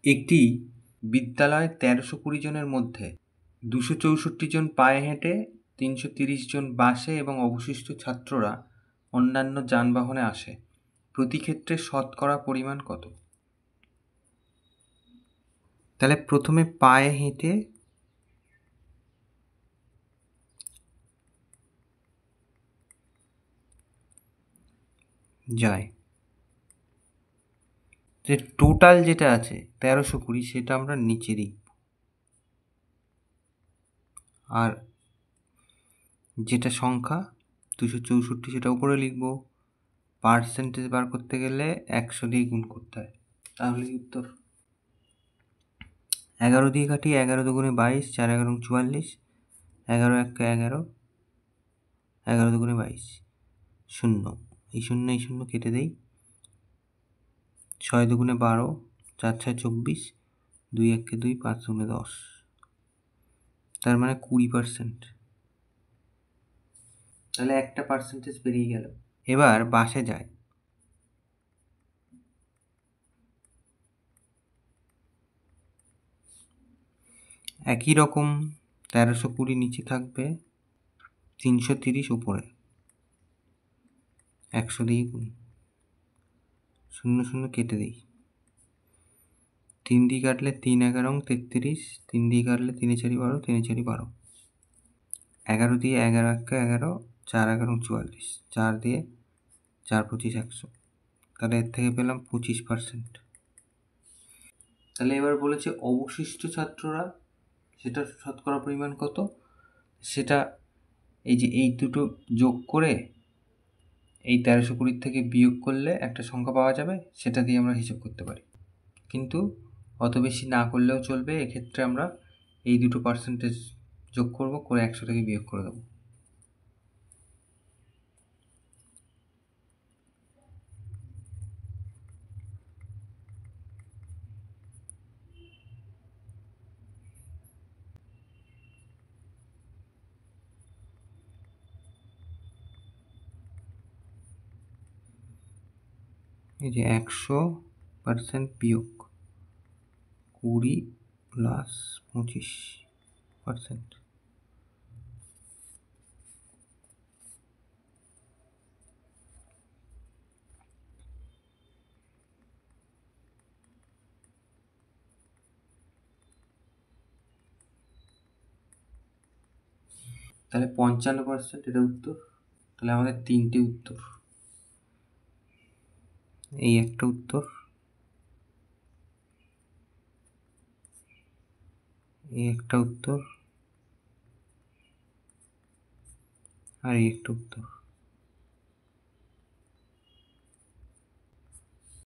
একটি বিদ্যালয়ে ১৩২০ জনের মধ্যে ২৬৪ জন পায়ে হেঁটে, ৩৩০ জন বাসে এবং অবশিষ্ট ছাত্ররা অন্যান্য যানবাহনে আসে। প্রতি ক্ষেত্রে শতকরা পরিমাণ কত? তাহলে প্রথমে পায়ে হেঁটে যায়, যে টোটাল যেটা আছে ১৩২০ সেটা আমরা নিচে দিই, আর যেটা সংখ্যা ২৬৪ সেটা উপরে লিখব। পার্সেন্টেজ বার করতে গেলে ১০০ দিয়ে গুণ করতে হয়। তাহলে উত্তর ১১ দিয়ে কাটি, ১১ দুগুণে ২২, ৪ ১১ ৪৪, ১১ ১ ১১, ১১ দুগুণে ২২, ০, এই ০ এই ০ কেটে দেই, ৬ দুগুণে ১২, ৪ ৬ ২৪, ২ ১ ২, ৫ দুগুণে ১০, তার মানে ২০%। তাহলে একটা পার্সেন্টেজ বেরিয়ে গেল। এবার বাসে যায়, একই রকম ১৩২০ নিচে থাকবে, ৩৩০ উপরে, ১০০ দিয়ে গুণ, ০ কেটে দিই, ৩ দিয়ে কাটলে ৩ ১১ ৩৩, ৩ দিয়ে কাটলে ৩ ৪ ১২, ৩ ৪ ১২, ১১ দিয়ে ১১ ১ ১১, ৪ ১১ ৪৪, ৪ দিয়ে ৪ ২৫ ১০০, তাহলে এর থেকে পেলাম ২৫%। তাহলে এবার বলেছে অবশিষ্ট ছাত্ররা, সেটা শতকরা পরিমাণ কত, সেটা এই যে এই দুটো যোগ করে এই ১৩২০ থেকে বিয়োগ করলে একটা সংখ্যা পাওয়া যাবে, সেটা দিয়ে আমরা হিসাব করতে পারি। কিন্তু অত বেশি না করলেও চলবে, এক্ষেত্রে আমরা এই দুটো পার্সেন্টেজ যোগ করব, করে ১০০ থেকে বিয়োগ করে দেবো। এই যে ১০০% বিয়োগ ২০ প্লাস ২৫%, তাহলে ৫৫%, এটা উত্তর। তাহলে আমাদের ৩টে উত্তর, এই একটা উত্তর, এই একটা উত্তর, আর এই একটা উত্তর।